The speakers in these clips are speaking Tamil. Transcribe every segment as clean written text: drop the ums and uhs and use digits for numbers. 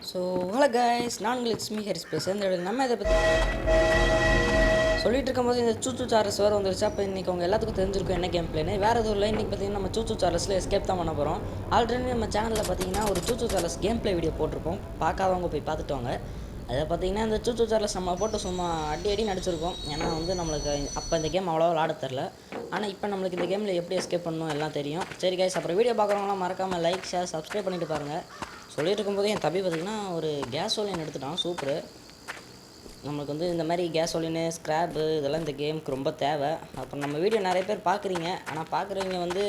ஸோ ஹலோ கைஸ், நான் லட்சுமி ஹரிஸ் பேசுகிறேன். இந்த வீடியோவில் நம்ம இதை பற்றி சொல்லிட்டு இருக்கும்போது இந்த சூச்சு சார்லஸ் வேறு வந்துருச்சு. அப்போ இன்றைக்கி அவங்க எல்லாத்துக்கும் தெரிஞ்சிருக்கும் என்ன கேம் பிளேன்னு. வேறு எதுவும் இல்லை. இன்றைக்கி பார்த்தீங்கன்னா நம்ம சூச்சு சார்லஸில் எஸ்கேப் தான் பண்ண போகிறோம். ஆல்ரெடி நம்ம சேனலில் பார்த்தீங்கன்னா ஒரு சூச்சு சார்லஸ் கேம் பிளே வீடியோ போட்டிருப்போம். பார்க்காதவங்க போய் பார்த்துட்டு வாங்க. அதை பார்த்தீங்கன்னா இந்த சூச்சு சார்லஸ் நம்ம போட்டு சும்மா அடி நடிச்சிருக்கோம். ஏன்னா வந்து நம்மளுக்கு அப்போ இந்த கேம் அவ்வளோவா விளாட தெரில. ஆனால் இப்போ நம்மளுக்கு இந்த கேமில் எப்படி எஸ்கேப் பண்ணணும் எல்லாம் தெரியும். சரி கைஸ், அப்புறம் வீடியோ பார்க்குறவங்களாம் மறக்காமல் லைக், ஷேர், சப்ஸ்கிரைப் பண்ணிட்டு பாருங்கள். சொல்லிட்டு இருக்கும்போது என் தம்பி பார்த்திங்கன்னா ஒரு கேஸ் ஒலின் எடுத்துட்டான். சூப்பரு. நம்மளுக்கு வந்து இந்த மாதிரி கேஸ் ஒலின்னு ஸ்க்ராப்பு இதெல்லாம் இந்த கேமுக்கு ரொம்ப தேவை. அப்புறம் நம்ம வீடியோ நிறைய பேர் பார்க்குறீங்க. ஆனால் பார்க்குறவங்க வந்து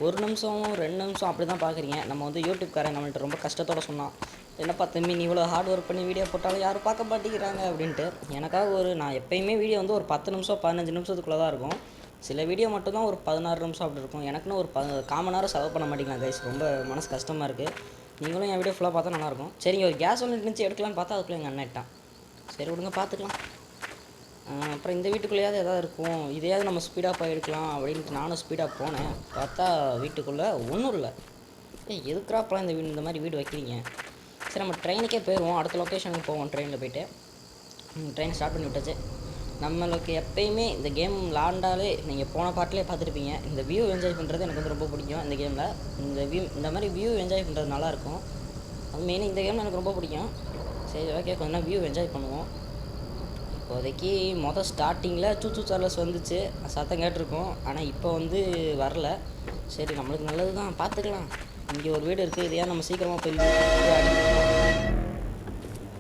ஒரு நிமிஷம் 2 நிமிஷம் அப்படி தான் பார்க்குறீங்க. நம்ம வந்து யூடியூப்காரன் நம்மள்ட்ட ரொம்ப கஷ்டத்தோடு சொன்னான், என்னப்பா தம்பி நீ இவ்வளோ ஹார்ட் ஒர்க் பண்ணி வீடியோ போட்டாலும் யாரும் பார்க்க மாட்டேங்கிறாங்க அப்படின்ட்டு. எனக்காக நான் எப்போயுமே வீடியோ வந்து ஒரு 10 நிமிஷம் 15 நிமிஷத்துக்குள்ளே தான் இருக்கும். சில வீடியோ மட்டும்தான் ஒரு 16 நிமிஷம் அப்படி இருக்கும். எனக்குன்னு ஒரு 1/4 மணி நேரம் செலவு பண்ண மாட்டேங்கிறாங்க கைஸ். ரொம்ப மனசு கஷ்டமாக இருக்குது. நீங்களும் என் வீடியோ ஃபுல்லாக பார்த்தா நல்லாயிருக்கும். சரிங்க, ஒரு கேஸ் ஒன்று இருந்துச்சு எடுக்கலான்னு பார்த்தா அதுக்குள்ளே எங்கள் அண்ணன் இட்டான். சரி விடுங்க, பார்த்துக்கலாம். அப்புறம் இந்த வீட்டுக்குள்ளேயாவது எதாவது இருக்கும், இதையாவது நம்ம ஸ்பீடாக போய் எடுக்கலாம் அப்படின்ட்டு நானும் ஸ்பீடாக போனேன். பார்த்தா வீட்டுக்குள்ளே ஒன்றும் இல்லை. எதுக்குறா அப்போலாம் இந்த மாதிரி வீடு வைக்கிறீங்க? சரி நம்ம ட்ரெயினுக்கே போயிடுவோம். அடுத்த லொக்கேஷனுக்கு போவோம். ட்ரெயினில் போய்ட்டு ட்ரெயின் ஸ்டார்ட் பண்ணி விட்டாச்சு. நம்மளுக்கு எப்போயுமே இந்த கேம் விளாண்டாலே நீங்கள் போன பாட்டிலே பார்த்துருப்பீங்க, இந்த வியூ என்ஜாய் பண்ணுறது எனக்கு வந்து ரொம்ப பிடிக்கும். இந்த கேமில் இந்த மாதிரி வியூ என்ஜாய் பண்ணுறது நல்லாயிருக்கும். அது மெயினாக இந்த கேமில் எனக்கு ரொம்ப பிடிக்கும். சரி ஓகே, கொஞ்சம் வியூ என்ஜாய் பண்ணுவோம். இப்போதைக்கு ஸ்டார்டிங்கில் சூச்சு சார்லஸ் வந்துச்சு, சத்தம் கேட்டிருக்கோம். ஆனால் இப்போ வந்து வரல. சரி நம்மளுக்கு நல்லது தான், பார்த்துக்கலாம். இங்கே ஒரு வீடு இருக்குது, இதையா நம்ம சீக்கிரமாக போய்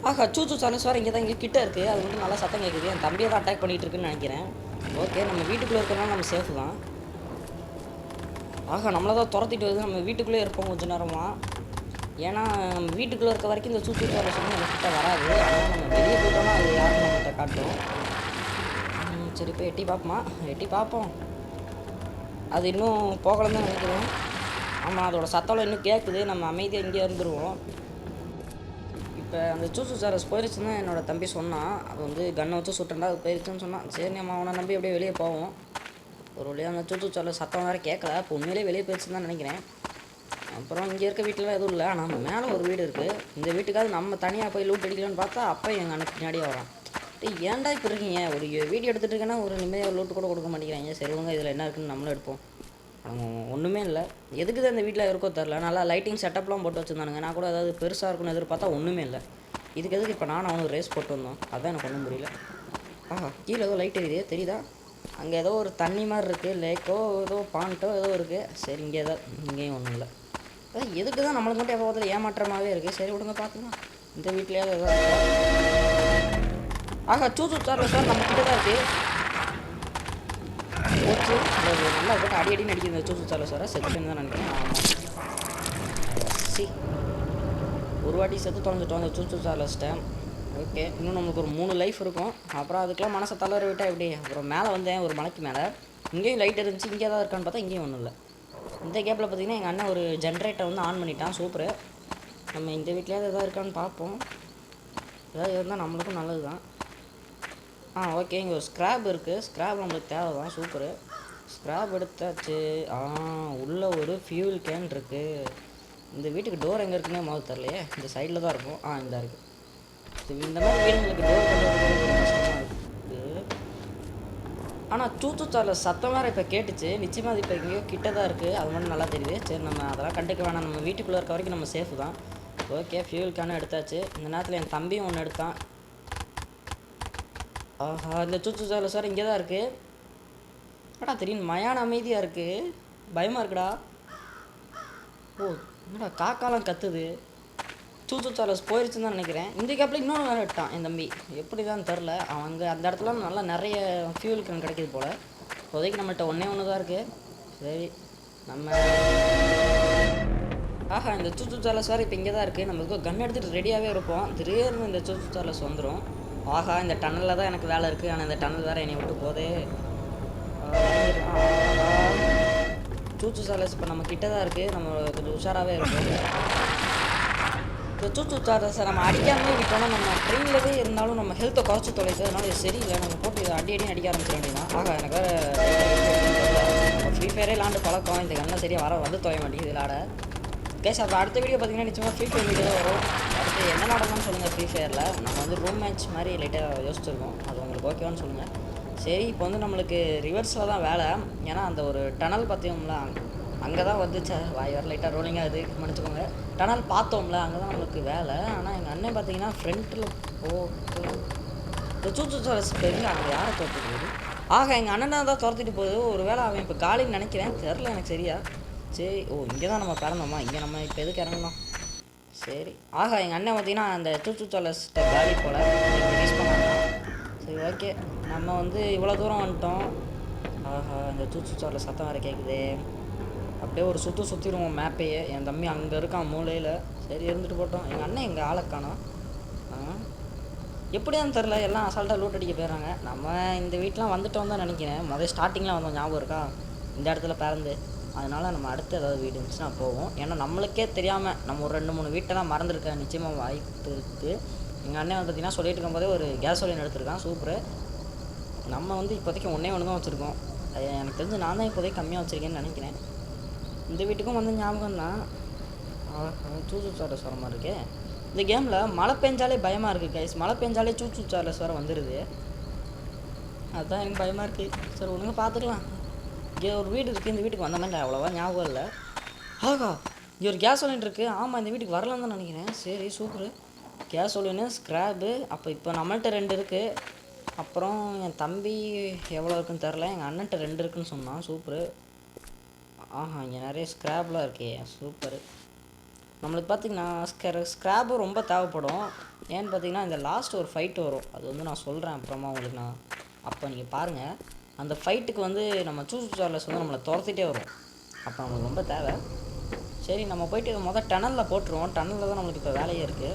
ஆஹா சூச்சு சார்லஸ் வேறு இங்கே தான் இங்கே கிட்டே இருக்குது. அது வந்து நல்லா சத்தம் கேட்குது. என் தம்பியை தான் அட்டாக் பண்ணிகிட்டு இருக்குன்னு நினைக்கிறேன். ஓகே, நம்ம வீட்டுக்குள்ளே இருக்கிறனால நம்ம சேஃப் தான். ஆஹா நம்மளை தான் துரத்திட்டு வருது. நம்ம வீட்டுக்குள்ளே இருப்போம் கொஞ்சம் நேரமாக. ஏன்னா நம்ம வீட்டுக்குள்ளே இருக்க வரைக்கும் இந்த சூச்சு சார்லஸ் வந்து நம்ம கிட்ட வராது. ஆனால் நம்ம வெளியே போயிட்டோம்னா அது யாரும் நம்மகிட்ட காட்டும். சரி போய் எட்டி பார்ப்போம். அது இன்னும் போகலன்னு தான் நினைக்கிறேன். ஆமாம், அதோட சத்தம் இன்னும் கேட்குது. நம்ம அமைதியாக இங்கே இருந்துருவோம். இப்போ அந்த சூச்சு சார்லஸ் போயிடுச்சுன்னு தான் என்னோடய தம்பி சொன்னான். அது வந்து கன்னை வச்சு சுட்டண்டா அது போயிடுச்சுன்னு சொன்னான். சரி நம்ம அவனை நம்பி அப்படியே வெளியே போவோம். ஒரு வழியாக அந்த சூச்சு சார்லஸ் சத்தம் வேறு கேட்கல. இப்போ உண்மையிலே வெளியே போயிடுச்சுன்னு தான் நினைக்கிறேன். அப்புறம் இங்கே இருக்க வீட்டிலலாம் எதுவும் இல்லை. நம்ம மேலே ஒரு வீடு இருக்குது. இந்த வீட்டுக்காவது நம்ம தனியாக போய் லூட் அடிக்கலான்னு பார்த்தா அப்போ எங்கள் அண்ணன் பின்னாடியே வரான். ஏன்டா இப்போ இருக்கீங்க, ஒரு வீடியோ எடுத்துகிட்டு இருக்கேன்னா ஒரு நிம்மதியாக லூட்டு கூட கொடுக்க மாட்டேங்கிறாங்க. சரி உங்க இதில் என்ன இருக்குன்னு நம்மளும் எடுப்போம். ஒன்றுமே இல்லை. எதுக்கு தான் இந்த வீட்டில் இருக்கோ தெரில. நல்லா லைட்டிங் செட்டப்லாம் போட்டு வச்சுருந்தானுங்க. நான் கூட ஏதாவது பெருசாக இருக்குன்னு எதிர்பார்த்தா ஒன்றுமே இல்லை. எதுக்கு இப்போ அவனுக்கு ரேஸ் போட்டு வந்தோம், அதான் எனக்கு ஒன்றும் புரியல. ஆஹா கீழே ஏதோ லைட் எரியுது தெரியுதா? அங்கே ஏதோ ஒரு தண்ணி மாதிரி இருக்குது, லேக்கோ ஏதோ பாண்ட்டோ ஏதோ இருக்குது. சரி இங்கேயும் ஒன்றும் இல்லை. எதுக்கு தான் நம்மளுக்கு மட்டும் எப்போ பார்த்தாலும் ஏமாற்றமாகவே இருக்குது. சரி விடுங்க பார்த்துக்கலாம். இந்த வீட்லேயாவது ஏதோ ஆஹா சூச்சு சார்லஸ் சார் நம்ம கிட்ட தான் இருக்குது. ஓகே, நல்லா போட்டு அடி நடிக்கிற சூச்சு சார்லஸ் சார் செத்துன்னு தான் நினைக்கிறேன். ஆமாம், ஒரு வாட்டி செத்து தொலைஞ்சிட்டோம் அந்த சூச்சு சார்லஸ்ட்டை. ஓகே, இன்னும் நம்மளுக்கு ஒரு 3 லைஃப் இருக்கும். அப்புறம் அதுக்கெலாம் மனசை தளர விட்டால் எப்படி? அப்புறம் மேலே வந்தேன் ஒரு மலைக்கு மேலே. இங்கேயும் லைட் இருந்துச்சு. இங்கே தான் இருக்கான்னு பார்த்தா இங்கேயும் ஒன்றும் இல்லை. இந்த கேப்பில் பார்த்திங்கன்னா எங்கள் அண்ணன் ஒரு ஜென்ரேட்டர் வந்து ஆன் பண்ணிட்டான். சூப்பரு. நம்ம இந்த வீட்லேயாவது எதாவது இருக்கான்னு பார்ப்போம். ஏதாவது இருந்தால் நம்மளுக்கும் நல்லது தான். ஓகே, இங்கே ஒரு ஸ்க்ராப் இருக்குது. ஸ்க்ராப் நம்மளுக்கு தேவை தான். சூப்பரு. ஸ்க்ராப் எடுத்தாச்சு. உள்ளே ஒரு ஃபியூல் கேன் இருக்குது. இந்த வீட்டுக்கு டோர் எங்கே இருக்குன்னே முதல்ல தெரியலையே. இந்த சைடில் தான் இருக்கும். இந்த இருக்குது. இந்த மாதிரி வீடுங்களுக்கு டோர் பண்ணுறது கஷ்டமாக இருக்குது. ஆனால் சூச்சு சார்லஸ் சத்தம் வேறு இப்போ கேட்டுச்சு. நிச்சயமாக அது இப்போ எங்கேயோ கிட்ட தான் இருக்குது. அது மட்டும் நல்லா தெரியுது. சரி நம்ம அதெல்லாம் கண்டுக்க வேணாம். நம்ம வீட்டுக்குள்ளே இருக்க வரைக்கும் நம்ம சேஃப் தான். ஓகே, ஃபியூல் கேனும் எடுத்தாச்சு. இந்த நேரத்தில் என் தம்பியும் ஒன்று எடுத்தான். ஆஹா இந்த சூச்சு சார்லஸ் சார் இங்கே தான் இருக்குது. திடீர்னு மயான அமைதியாக இருக்குது. பயமாக இருக்குடா. என்னடா காக்காலாம் கத்துது. சூச்சு சார்லஸ் போயிடுச்சுன்னு தான் நினைக்கிறேன். இந்த கேப்பில் இன்னொன்று வேறு விட்டான் என் தம்பி. எப்படி தான் தெரில. அவங்க அந்த இடத்துல நல்லா நிறைய ஃபியூல் கேன் கிடைக்கிது போல். இப்போதைக்கு நம்மள்கிட்ட ஒன்று தான் இருக்குது. சரி நம்ம இந்த சூச்சு சார்லஸ் வேறு இப்போ இங்கே தான் இருக்குது. நம்ம கன் எடுத்துகிட்டு ரெடியாகவே இருப்போம். திடீர்னு இந்த சூச்சு சார்லஸ் வந்துடும். இந்த டன்னலில் தான் எனக்கு வேலை இருக்குது. ஆனால் இந்த டன்னல் வேறு என்னை விட்டு போதே. சூச்சு சார்லஸ் இப்போ நம்ம கிட்ட தான் இருக்குது. நம்ம கொஞ்சம் உஷாராகவே இருக்கும். இந்த சூச்சு சார்லஸை நம்ம அடிக்காமே விட்டோம்னா நம்ம ட்ரெயின்லவே இருந்தாலும் நம்ம ஹெல்த்தை குறைச்சி தொலைது. அதனால இது சரியில்லை. நம்ம போட்டு அடி அடிக்க ஆரம்பிச்சிட வேண்டியதான். எனக்கு வேறு ஃப்ரீ ஃபயரே விளாண்டு பழக்கம். இந்த கண்ணை சரியாக வந்து தொலைய மாட்டேங்குது விளாட. கேஸ் அப்புறம் அடுத்த வீடியோ பார்த்தீங்கன்னா நிச்சயமாக ஃப்ரீ ஃபயர் வீடியோ தான் வரும். அடுத்த மாடலான்னு சொல்லுங்கள் ஃப்ரீ ஃபயரில். நம்ம வந்து ரூம் மேட்ச் மாதிரி லைட்டாக யோசிச்சிருக்கோம். அது உங்களுக்கு ஓகேவான்னு சொல்லுங்கள். சரி இப்போ வந்து நம்மளுக்கு ரிவர்ஸில் தான் வேலை. ஏன்னா அந்த ஒரு டனல் பார்த்தோம்ல அங்கே தான் வந்துச்சு. வாய் வர லைட்டாக ரோலிங் ஆகுது, மன்னிச்சுக்கோங்க. டனல் பார்த்தோம்ல அங்கே தான் நம்மளுக்கு வேலை. ஆனால் எங்கள் அண்ணன் பார்த்தீங்கன்னா ஃப்ரண்ட்டில் போட்டு இந்த சூச்சு தெரிஞ்சு அங்கே யாரை துரத்திட்டு போகுது. ஆக எங்கள் அண்ணனை தான் துரத்திட்டு போகுது. ஒரு வேளை அவன் இப்போ காலின்னு நினைக்கிறேன், தெரில எனக்கு சரியா. சரி, ஓ இங்கே தான் நம்ம பிறந்தோமா, இங்கே நம்ம இப்போ எதுக்கு இறங்கணும். சரி, ஆகா எங்கள் அண்ணன் பார்த்தீங்கன்னா அந்த சூச்சுச்சாலஸ்ட்ட காலி போல் யூஸ் பண்ணாங்க. சரி ஓகே, நம்ம வந்து இவ்வளோ தூரம் வந்துட்டோம். ஆஹா இந்த சூச்சுச்சால சத்தம் வேறு கேட்குது. அப்படியே ஒரு சுற்றிடுவோம் மேப்பையே. என் தம்பி அங்கே இருக்கான் மூலையில். சரி இருந்துட்டு போட்டோம். எங்கள் அண்ணன் எங்கள் ஆளை காணோம். எப்படியான்னு தெரில, எல்லாம் அசால்ட்டாக லூட் அடிக்க போயிடுறாங்க. நம்ம இந்த வீட்டெலாம் வந்துட்டோம் தான் நினைக்கிறேன். முதல் ஸ்டார்டிங்கில் வந்தோம், ஞாபகம் இருக்கா, இந்த இடத்துல பிறந்து. அதனால் நம்ம அடுத்து ஏதாவது வீடு இருந்துச்சுன்னா போவோம். ஏன்னா நம்மளுக்கே தெரியாமல் நம்ம ஒரு 2-3 வீட்டெல்லாம் மறந்துருக்க நிச்சயமாக வாய்ப்பு இருக்குது. எங்கள் அண்ணன் வந்து பார்த்திங்கன்னா சொல்லிட்டு இருக்கும்போதே ஒரு கேசோலின் எடுத்துருக்கான், சூப்பரு. நம்ம வந்து இப்போதைக்கு ஒன்றே தான் வச்சுருக்கோம். எனக்கு தெரிஞ்சு நான் தான் இப்போதைக்கு கம்மியாக வச்சுருக்கேன்னு நினைக்கிறேன். இந்த வீட்டுக்கும் வந்து ஞாபகம் தான். சூச்சு சார்லஸ் வர மாதிரி இருக்கே. இந்த கேமில் மழை பெஞ்சாலே பயமாக இருக்குது கைஸ். மழை பெஞ்சாலே சூச்சு சார்லஸ் வர வந்துடுது. அதுதான் எனக்கு பயமாக இருக்குது. சரி ஒழுங்காக பார்த்துக்கலாம். இங்கே ஒரு வீடு இருக்குது, இந்த வீட்டுக்கு வந்த மாதிரி அவ்வளோவா ஞாபகம் இல்லை. ஆகா இங்கே ஒரு கேசோலின் இருக்குது. ஆமாம் இந்த வீட்டுக்கு வரலான்னு தான் நினைக்கிறேன். சரி சூப்பரு. கேசோலின்னு ஸ்க்ராப்பு. அப்போ இப்போ நம்மள்கிட்ட 2 இருக்குது. அப்புறம் என் தம்பி எவ்வளோ இருக்குன்னு தெரில, எங்கள் அண்ணன்ட்ட 2 இருக்குன்னு சொன்னான். சூப்பரு. ஆஹா இங்கே நிறைய ஸ்க்ராப்லாம் இருக்கே, சூப்பரு. நம்மளுக்கு பார்த்திங்கன்னா ஸ்க்ராப்பும் ரொம்ப தேவைப்படும். ஏன்னு பார்த்தீங்கன்னா இந்த லாஸ்ட் ஒரு ஃபைட்டு வரும், அது வந்து நான் சொல்கிறேன் அப்புறமா உங்களுக்கு. நான் அப்போ நீங்கள் பாருங்கள், அந்த ஃபைட்டுக்கு வந்து நம்ம சூச்சு சார்லஸ் வந்து நம்மளை துரத்திட்டே வரும். அப்போ நம்மளுக்கு ரொம்ப தேவை. சரி நம்ம போயிட்டு டனலில் போட்டுருவோம். டனலில் தான் நம்மளுக்கு இப்போ வேலையே இருக்குது.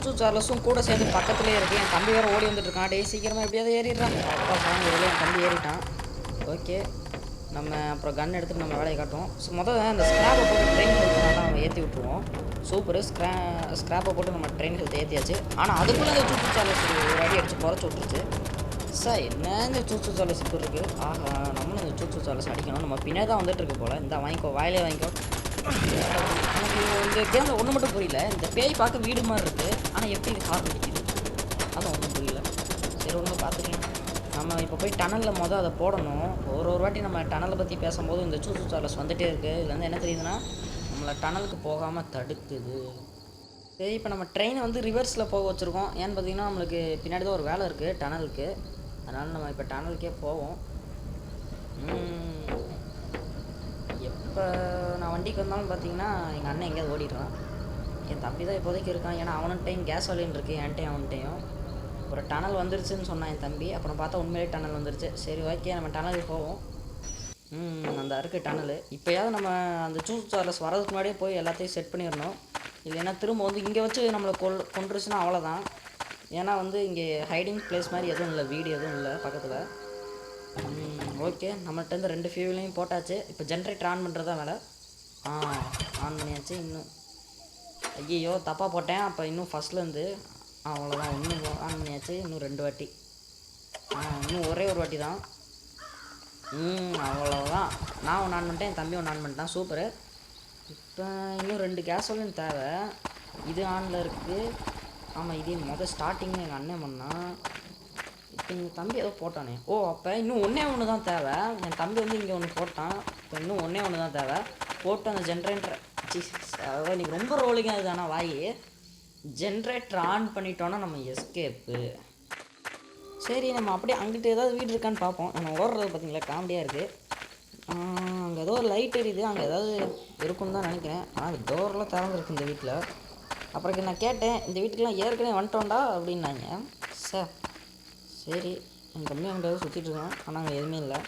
சூச்சு சார்லஸும் கூட சேர்ந்து பக்கத்துலேயே இருக்குது. என் தம்பி வேறு ஓடி வந்துட்டுருக்கான். டே சீக்கிரமாக எப்படியாவது ஏறிடுறான். அப்பா சாமி, என் தம்பி ஏறிட்டான். ஓகே, நம்ம அப்புறம் கன் எடுத்துகிட்டு நம்ம வேலையை காட்டுவோம். ஸோ அந்த ஸ்க்ராப்பை போட்டு ட்ரெயின் ஹெல்த்தை நல்லா நம்ம ஏற்றி விட்ருவோம். சூப்பரு. ஸ்க்ராப்பை போட்டு நம்ம ட்ரெயின் ஹெல்த்தை ஏற்றியாச்சு. ஆனால் அதுக்குள்ளே அந்த சூச்சு சார்லஸ் ஒரு அடி அடித்து குறைச்சி விட்டுருச்சு. சார் என்ன இந்த சூச்சு சார்லஸ் இப்போ இருக்குது. ஆஹா நம்மளும் இந்த சூச்சு சார்லஸ் அடிக்கணும். நம்ம பின்னாடி தான் வந்துட்டுருக்கு போல். இந்த வாங்கிக்கோ, வாயிலே வாங்கிக்கோ. எனக்கு இந்த கேமில் ஒன்று மட்டும் புரியல. இந்த பேய் பார்க்க வீடு மாதிரி இருக்குது, ஆனால் எப்படி இது கார் அடிக்குது, அதான் ஒன்றும் புரியல. சரி ஒன்று பார்த்துக்கலாம். நம்ம இப்போ போய் டனலில் அதை போடணும். ஒரு வாட்டி நம்ம டனலை பற்றி பேசும்போது இந்த சூச்சு சார்லஸ் வந்துகிட்டே இருக்குது. இதுல வந்து என்ன தெரியுதுன்னா நம்மளை டனலுக்கு போகாமல் தடுக்குது. சரி இப்போ நம்ம ட்ரெயினை வந்து ரிவர்ஸில் போக வச்சுருக்கோம். ஏன்னு பார்த்தீங்கன்னா நம்மளுக்கு பின்னாடி தான் ஒரு வேலை இருக்குது டனலுக்கு. அதனால் நம்ம இப்போ டனலுக்கே போவோம். எப்போ நான் வண்டிக்கு வந்தாலும் பார்த்தீங்கன்னா எங்கள் அண்ணன் எங்கேயாவது ஓடிடுறான். என் தம்பி தான் இப்போதைக்கு இருக்கான். ஏன்னா அவன்கிட்டையும் கேசோலின் இருக்குது, என்கிட்டையும் அவன்கிட்டையும். ஒரு டனல் வந்துருச்சுன்னு சொன்னான் என் தம்பி. அப்புறம் பார்த்தா உண்மையிலே டனல் வந்துருச்சு. சரி ஓகே, நம்ம டனலுக்கு போவோம். அந்த இருக்குது டனல். இப்போயாவது நம்ம அந்த சூச்சு சார்லஸ் வரதுக்கு முன்னாடியே போய் எல்லாத்தையும் செட் பண்ணிடணும். இல்லைன்னா திரும்ப வந்து இங்கே வச்சு நம்மளை கொண்டுருச்சுன்னா அவ்வளோதான். ஏன்னா வந்து இங்கே ஹைடிங் பிளேஸ் மாதிரி எதுவும் இல்லை, வீடு எதுவும் இல்லை பக்கத்தில். ஓகே, நம்மள்கிட்ட 2 ஃபியூலையும் போட்டாச்சு. இப்போ ஜென்ரேட்டர் ஆன் பண்ணுறது தான் வேலை. ஆன் பண்ணியாச்சு. இன்னும் ஐயோ தப்பாக போட்டேன். அப்போ இன்னும் ஃபஸ்ட்லேருந்து அவ்வளோதான். இன்னும் ஆன் பண்ணியாச்சு. இன்னும் 2 வாட்டி. இன்னும் ஒரே ஒரு வாட்டி தான். அவ்வளோதான். நான் ஒன்று ஆன் பண்ணிட்டேன், என் தம்பி ஒன்று ஆன் பண்ணிட்டான். சூப்பரு. இப்போ இன்னும் 2 கேசோலின் தேவை. இது ஆனில் இருக்குது. ஆமாம், இதே ஸ்டார்டிங்கு எங்கள் அண்ணன் பண்ணால். இப்போ எங்கள் தம்பி ஏதோ போட்டானே. அப்போ இன்னும் ஒன்று தான் தேவை. என் தம்பி வந்து இங்கே ஒன்று போட்டான். இப்போ இன்னும் ஒன்று தான் தேவை. போட்டு அந்த ஜென்ரேட்டர் அதாவது இன்றைக்கி ரொம்ப ரோலிங்காக இருக்குது. ஆனால் வாய் ஜென்ரேட்டர் ஆன் பண்ணிட்டோன்னா நம்ம எஸ்கேப்பு. சரி நம்ம அப்படியே அங்கிட்டு ஏதாவது வீடு இருக்கான்னு பார்ப்போம். நம்ம ஓடுறது பார்த்தீங்களா, காமெடியாக இருக்குது. அங்கே ஏதோ ஒரு லைட் எரியுது, அங்கே ஏதாவது இருக்குன்னு தான் நினைக்கிறேன். ஆனால் அந்த டோர்லாம் திறந்துருக்கு இந்த வீட்டில். அப்புறம் நான் கேட்டேன், இந்த வீட்டுக்கெலாம் ஏற்கனவே வந்துட்டோண்டா அப்படின்னாங்க. சரி என் தம்பி அங்கே ஏதோ சுற்றிட்டு இருக்கான், ஆனால் அங்கே எதுவுமே இல்லை.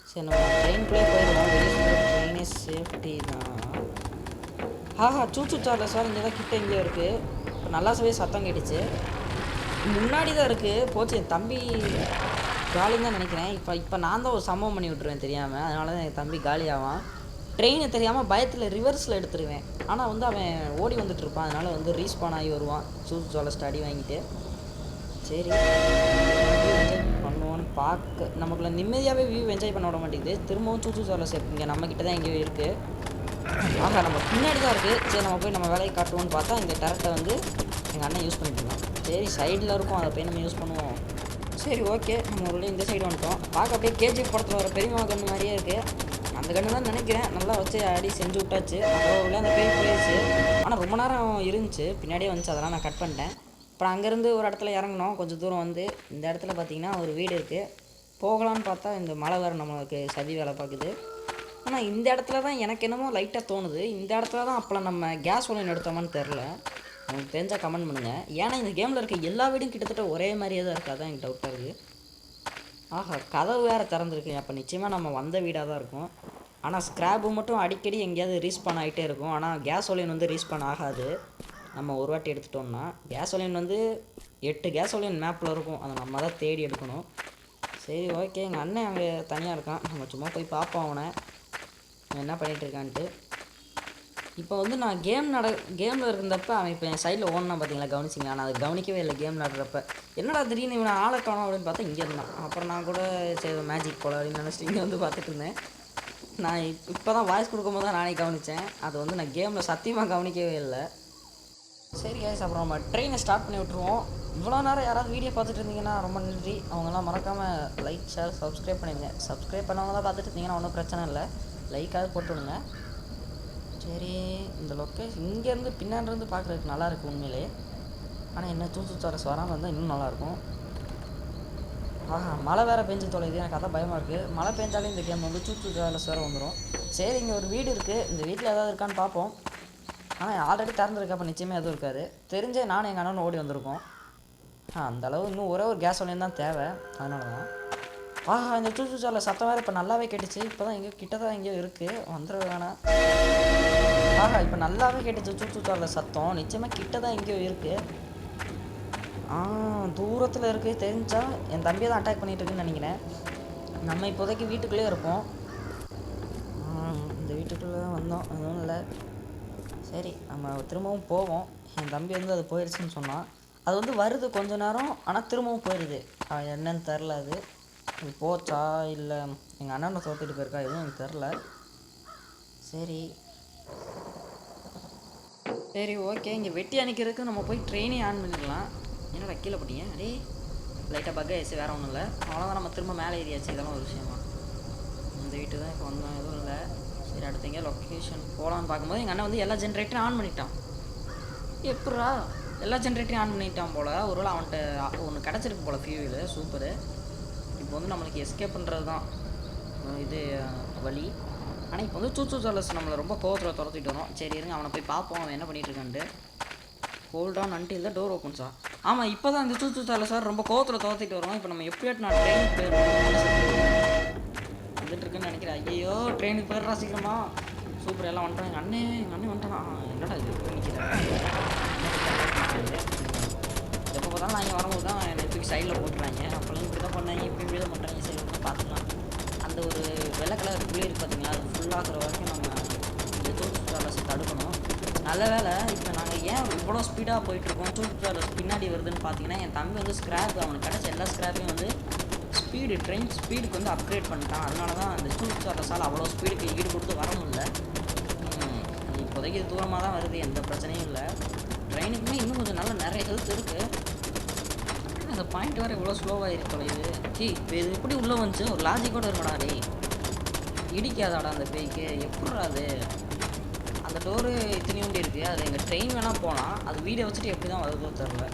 சரி நம்ம ட்ரெயின்குள்ளே போயிடுவோம். வெளியே ட்ரெயினே சேஃப்டி தான். சூச்சு சார்லஸ் சார் இங்கே தான் கிட்ட இங்கே இருக்குது. இப்போ நல்லாவே சத்தம் கேட்டுச்சு. முன்னாடி தான் இருக்குது. போச்சு என் தம்பி காலின்னு தான் நினைக்கிறேன். இப்போ நான் தான் ஒரு சம்பவம் பண்ணி விட்ருவேன் தெரியாமல். அதனால தான் என் தம்பி காலியாவான். ட்ரெயினை தெரியாமல் பயத்தில் ரிவர்ஸில் எடுத்துருவேன். ஆனால் வந்து அவன் ஓடி வந்துட்டுருப்பான். அதனால் வந்து ரீஸ்பான் ஆகி வருவான் சூச்சு சார்லஸ் அடி வாங்கிட்டு. சரி என்ஜாய் பண்ணுவோன்னு நமக்குள்ள நிம்மதியாகவே வியூ என்ஜாய் பண்ண விட மாட்டேங்குது. திரும்பவும் சூச்சு சார்லஸ் இங்கே நம்மக்கிட்ட தான் எங்கேயோ இருக்குது. ஆகா நம்ம பின்னாடி தான் இருக்குது. சரி நம்ம போய் நம்ம வேலையை காட்டுவோம்னு பார்த்தா இந்த டேரக்டை வந்து எங்கள் அண்ணன் யூஸ் பண்ணிட்டு இருக்கான். சரி சைடில் இருக்கும், அதை போய் நம்ம யூஸ் பண்ணுவோம். சரி ஓகே, நம்ம ஒரு இந்த சைடு வந்துட்டோம். பார்க்க அப்படியே கேஜிஎஃப் படத்தில் வர பெரியமா கன்று மாதிரியே இருக்குது. அந்த கன்று தான் நினைக்கிறேன். நல்லா வச்சு அடி செஞ்சு விட்டாச்சு. அதோட அந்த பேய் போயிடுச்சு. ஆனால் ரொம்ப நேரம் இருந்துச்சு, பின்னாடியே வந்துச்சு, அதெல்லாம் நான் கட் பண்ணிட்டேன். அப்புறம் அங்கேருந்து ஒரு இடத்துல இறங்கணும். கொஞ்சம் தூரம் வந்து இந்த இடத்துல பார்த்தீங்கன்னா ஒரு வீடு இருக்குது. போகலான்னு பார்த்தா இந்த மழை வேறு நம்மளுக்கு சதி வேலை பார்க்குது. ஆனால் இந்த இடத்துல தான் எனக்கு என்னமோ லைட்டாக தோணுது, இந்த இடத்துல தான் அப்போலாம் நம்ம கேஸ் ஒன்று எடுத்தோமான்னு தெரில. உங்களுக்கு தெரிஞ்சால் கமெண்ட் பண்ணுங்கள். ஏன்னா இந்த கேமில் இருக்க எல்லா வீடும் கிட்டத்தட்ட ஒரே மாதிரியே தான் இருக்குது. அதான் எனக்கு டவுட்டாக இருக்குது. ஆஹா, கதவு வேறு திறந்துருக்கு. அப்போ நிச்சயமாக நம்ம வந்த வீடாக தான் இருக்கும். ஆனால் ஸ்க்ராப்பு மட்டும் அடிக்கடி எங்கேயாவது ரீஸ்பான் ஆகிட்டே இருக்கும். ஆனால் கேஸ் ஒலியன் வந்து ரீஸ்பான் ஆகாது. நம்ம ஒரு வாட்டி எடுத்துட்டோம்னா கேஸ் ஒலியன் வந்து 8 கேஸ் ஒலியன் மேப்பில் இருக்கும். அதை நம்ம தான் தேடி எடுக்கணும். சரி ஓகே, எங்கள் அண்ணன் அங்கே தனியாக இருக்கான். நம்ம சும்மா போய் பார்ப்போம் அவனை என்ன பண்ணிகிட்டு இருக்கான்ட்டு. இப்போ வந்து நான் கேமில் இருந்தப்போ அவன் இப்போ என் சைடில் ஓடனா பார்த்தீங்களா, கவனிச்சிங்களா? நான் அதை கவனிக்கவே இல்லை. கேம் விளாடுறப்ப என்னடா திடீர்னு இவனை ஆளை காணோம் அப்படின்னு பார்த்தா இங்கே இருந்தான். அப்புறம் நான் கூட சரி மேஜிக் போல அப்படின்னு நினச்சிட்டு இங்கே வந்து பார்த்துட்டு இருந்தேன். நான் இப்போ தான் வாய்ஸ் கொடுக்கும்போது தான் நானே கவனித்தேன். அது வந்து நான் கேமில் சத்தியமாக கவனிக்கவே இல்லை. சரி கைஸ், அப்புறம் நம்ம ட்ரெயினை ஸ்டார்ட் பண்ணி விட்ருவோம். இவ்வளோ நேரம் யாராவது வீடியோ பார்த்துட்டு இருந்தீங்கன்னா ரொம்ப நன்றி. அவங்கெல்லாம் மறக்காமல் லைக், ஷேர், சப்ஸ்கிரைப் பண்ணிடுங்க. சப்ஸ்கிரைப் பண்ணவங்க தான் பார்த்துட்டு இருந்தீங்கன்னா ஒன்றும் பிரச்சனை இல்லை, லைக்காவது போட்டு விடுங்க. சரி, இந்த லொக்கேஷன் இங்கேருந்து பின்னாடிருந்து பார்க்குறதுக்கு நல்லாயிருக்கு உண்மையிலே. ஆனால் என்ன சூச்சுச்சாரஸ் வராமல் இருந்தால் இன்னும் நல்லாயிருக்கும். ஆஹா, மழை வேறு பெஞ்சு தொலைது. எனக்கு அதான் பயமாக இருக்குது. மழை பெஞ்சாலே இந்த கேம் வந்து சூச்சுச்சாரஸ் வேறு வந்துடும். சரி, இங்கே ஒரு வீடு இருக்குது. இந்த வீட்டில் ஏதாவது இருக்கான்னு பார்ப்போம். ஆனால் ஆல்ரெடி திறந்துருக்கு, அப்போ நிச்சயமாக எதுவும் இருக்காது. தெரிஞ்சே நானும் எங்கள் அண்ணனும் ஓடி வந்திருக்கோம். அந்தளவு இன்னும் ஒரே ஒரு கேஸ் ஒலியன் தான் தேவை, அதனால தான். ஆஹா, இந்த சூச்சுச்சாரில் சத்தம் வேறு இப்போ நல்லாவே கேட்டுச்சு. இப்போ தான் எங்கேயோ கிட்ட தான் எங்கேயோ இருக்குது, வந்துட வேணாம். ஆஹா, இப்போ நல்லாவே கேட்டுச்சு சூச்சுச்சாரில் சத்தம். நிச்சயமாக கிட்ட தான் எங்கேயோ இருக்குது. தூரத்தில் இருக்குது. தெரிஞ்சா என் தம்பியை தான் அட்டாக் பண்ணிகிட்டு இருக்குன்னு நினைக்கிறேன். நம்ம இப்போதைக்கு வீட்டுக்குள்ளே இருப்போம். இந்த வீட்டுக்குள்ளே தான் வந்தோம், எதுவும் இல்லை. சரி, நம்ம திரும்பவும் போவோம். என் தம்பி வந்து அது போயிடுச்சுன்னு சொன்னான். அது வந்து வருது கொஞ்ச நேரம், ஆனால் திரும்பவும் போயிடுது. என்னன்னு தெரில. அது போச்சா இல்லை எங்கள் அண்ணனை தோத்துட்டு போயிருக்கா, எதுவும் எனக்கு தெரில. சரி சரி ஓகே, இங்கே வெட்டி அணிக்கிறதுக்கு நம்ம போய் ட்ரெயினே ஆன் பண்ணிடலாம். என்னடா கீழே போட்டீங்க? அடே லைட்டாக பக் ஆயிடுச்சு, வேறு ஒன்றும் இல்லை. அவ்வளோதான், நம்ம திரும்ப மேலே ஏறியாச்சு. இதெல்லாம் ஒரு விஷயமா? இந்த வீட்டு தான் இப்போ வந்தோம், எதுவும் இல்லை. சரி, அடுத்து எங்கேயா லொக்கேஷன் போகலான்னு பார்க்கும்போது எங்கள் அண்ணன் வந்து எல்லா ஜென்ரேட்டரும் ஆன் பண்ணிட்டான். எப்படா எல்லா ஜென்ரேட்டரையும் ஆன் பண்ணிட்டான் போல். ஒருவேளை அவன்கிட்ட ஒன்று கிடச்சிருக்கு போல் ஃபியூவலு. சூப்பரு. இப்போ வந்து நம்மளுக்கு எஸ்கேப் பண்ணுறது தான் இது வழி. ஆனால் இப்போ வந்து சூச்சுச்சாரஸ் நம்மளை ரொம்ப கோவத்தில் துரத்திட்டு வரோம். சரி இருங்க, அவனை போய் பார்ப்போம் அவன் என்ன பண்ணிகிட்டு இருக்கான்ட்டு. Hold on until the door ஓப்பன்ஸா? ஆமாம், இப்போ தான் இந்த சூச்சுச்சாரஸ் சார் ரொம்ப கோவத்தில் துரத்திட்டு வரோம். இப்போ நம்ம எப்படியாட்டு நான் ட்ரெயினுக்கு வந்துட்டுருக்குன்னு நினைக்கிறேன். ஐயோ, ட்ரெயினுக்கு போயிடுறா சீக்கிரமா. சூப்பர், எல்லாம் வந்துட்டான். எங்கள் அண்ணன் வந்துட்டானா? என்னடா இது நிற்கிறேன். எப்போ பார்த்தாலும் நான் இங்கே வரும்போது தான் என்னை தூக்கி சைடில் போட்டுறாங்க. அப்போல்லாம் இப்படி தான் பண்ணாங்க, இப்படி தான் பண்ணுறாங்க. சரி வந்து பார்த்துக்கலாம். அந்த ஒரு வெள்ளை கலர் புள்ளி இருக்குது பார்த்தீங்களா, அது ஃபுல்லாகிற வரைக்கும் நம்ம இந்த சூச்சுச்சாரஸை தடுக்கணும். நல்ல வேலை இப்போ நாங்கள் ஏன் இவ்வளோ ஸ்பீடாக போயிட்டுருக்கோம், சூச்சுச்சாரஸ் பின்னாடி வருதுன்னு பார்த்தீங்கன்னா, என் தம்பி வந்து ஸ்க்ராப் அவனுக்கு கிடச்ச எல்லா ஸ்க்ராப்பையும் வந்து ட்ரெயின் ஸ்பீடுக்கு வந்து அப்கிரேட் பண்ணிட்டான். அதனால தான் அந்த சூச்சுச்சாரஸால் அவ்வளோ ஸ்பீடுக்கு ஈடு கொடுத்து வர முடியல. இப்போதைக்கு இது தூரமாக தான் வருது, எந்த பிரச்சனையும் இல்லை. ட்ரெயினுக்குமே இன்னும் கொஞ்சம் நல்லா நிறைய ஹெல்த் இருக்குது. அந்த பாயிண்ட் வேறு இவ்வளோ ஸ்லோவாக இருக்கோம். இப்போ இது எப்படி உள்ளே வந்துச்சு? ஒரு லாஜிக்கோடு இருக்கடா. டே இடிக்காதாடா அந்த பேய்க்கு, எப்படா அது? அந்த டோரு இத்தனையோண்டி இருக்குது. அது எங்கள் ட்ரெயின் வேணால் போனால் அது வீடை வச்சுட்டு எப்படி தான் வருதோ தெரில.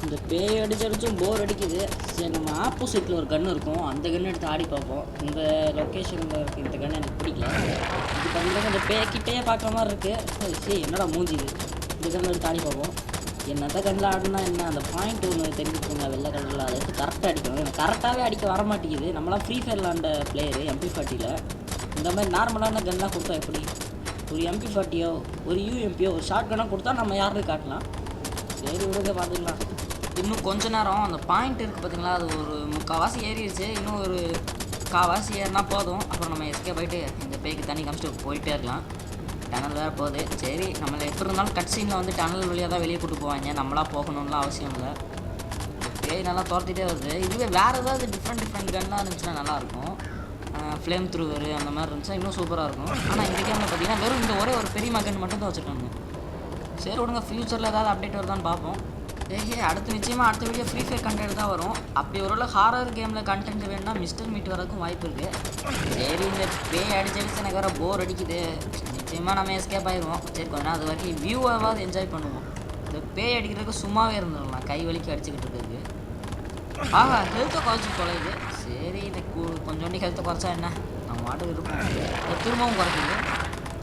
இந்த பேய் அடிச்சும் போர் அடிக்குது. சரி, நம்ம ஆப்போசிட்டில் ஒரு கன்று இருக்கும், அந்த கன்று எடுத்து ஆடி பார்ப்போம். இந்த லொக்கேஷனில் இருக்க இந்த கன்று எனக்கு பிடிக்கல. இது பார்த்தீங்கன்னா அந்த பேய்கிட்டே பார்க்குற மாதிரி இருக்குது. சரி என்னடா மூஞ்சிது. இந்த கன்று எடுத்து ஆடி பார்ப்போம். என்னத்த கண்ணில் ஆடுனா என்ன, அந்த பாயிண்ட் ஒன்று தெரிஞ்சுக்கோங்க வெள்ளை கலரில். அதை எடுத்து கரெக்டாக அடிக்கணும். எனக்கு கரெக்டாகவே அடிக்க வர மாட்டேங்குது. நம்மளாம் ஃப்ரீ ஃபயர் விளாண்ட பிளேயரு MP40. இந்த மாதிரி நார்மலான கன்லாம் கொடுத்தா எப்படி? ஒரு MP40யோ ஒரு UMPயோ ஒரு ஷார்ட் கன்னாக கொடுத்தா நம்ம யாருன்னு காட்டலாம். சரி விடுங்க, பார்த்துக்கலாம். இன்னும் கொஞ்ச நேரம் அந்த பாயிண்ட் இருக்குது பார்த்தீங்களா, அது ஒரு 3/4 ஏறிடுச்சு. இன்னும் ஒரு 1/4 ஏறினா போதும். அப்புறம் நம்ம எஸ்கேப் ஆகிட்டு இந்த பேய்க்கு தண்ணி காமிச்சிட்டு போயிட்டே இருக்கலாம். டனல் வேறு போகுது. சரி, நம்மளை எப்படி இருந்தாலும் கட் சீனில் வந்து டனல் வழியாக தான் வெளியே கூட்டு போவாங்க. நம்மளாக போகணும்லாம் அவசியம் இல்லை. பேய் நல்லா துரத்திட்டே வருது. இதுவே வேறு ஏதாவது டிஃப்ரெண்ட் கன்னாக இருந்துச்சுன்னா நல்லாயிருக்கும். ஃப்ளேம் த்ரூவர் அந்த மாதிரி இருந்துச்சா இன்னும் சூப்பராக இருக்கும். ஆனால் இந்த கேமில் பார்த்தீங்கன்னா வெறும் இந்த ஒரே ஒரு பெரிய மகன் மட்டும் தான் வச்சுருக்காங்க. சரி விடுங்க, ஃப்யூச்சரில் ஏதாவது அப்டேட் வருதான்னு பார்ப்போம். அடுத்து நிச்சயமாக அடுத்த வீடியோ ஃப்ரீ ஃபயர் கண்டென்ட் தான் வரும். அப்படி ஒரு ஹாரர் கேமில் கண்டென்ட் வேணும்னா மிஸ்டர் மீட் வரதுக்கும் வாய்ப்பு இருக்குது. சரி, இந்த பேய் அடிச்சு எனக்கு வேறு போர் அடிக்குது. நிச்சயமாக நம்ம எஸ்கேப் ஆயிடுவோம். சரி, கொஞ்ச நேரம் அது வரைக்கும் வியூவாவது என்ஜாய் பண்ணுவோம். இந்த பேய் அடிக்கிறதுக்கு சும்மாவே இருந்துடலாம், கை வலிக்கு அடிச்சுக்கிட்டு இருக்கிறதுக்கு. ஆஹா, ஹெல்த்தை குறைச்சி தொலையுது. சரி, இந்த கொஞ்சோண்டி ஹெல்த்தை குறைச்சா என்ன, நம்ம மாட்டுக்கு இருப்போம். திரும்பவும் குறைக்குது.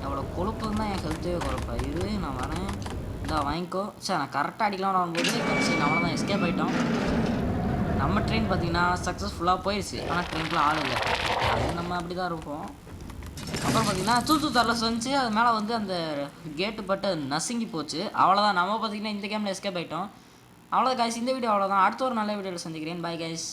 அவ்வளோ கொழுப்பு தான் என் ஹெல்த்தையே குறைப்பா. இது நான் வரேன், இந்தா வாங்கிக்கோ. சார் நான் கரெக்டாக அடிக்கலாம்னு வரும்போது சரி நம்மளை தான் எஸ்கேப் ஆகிட்டோம். நம்ம ட்ரெயின் பார்த்தீங்கன்னா சக்ஸஸ்ஃபுல்லாக போயிடுச்சு. ஆனால் ட்ரெயினுக்குள்ள ஆள் இல்லை, அது நம்ம அப்படி தான் இருப்போம். அப்புறம் பார்த்தீங்கன்னா சூச்சு தரலஸ் வந்துச்சு, அது மேலே வந்து அந்த கேட்டு பட்டு நசுங்கி போச்சு. அவ்வளோதான், நம்ம பார்த்தீங்கன்னா இந்த கேமில் எஸ்கேப் ஆகிட்டோம். அவ்வளோதான் கைஸ், இந்த வீடியோ அவ்வளோதான். அடுத்த ஒரு நல்ல வீடியோவில் சந்திக்கிறேன். Bye guys.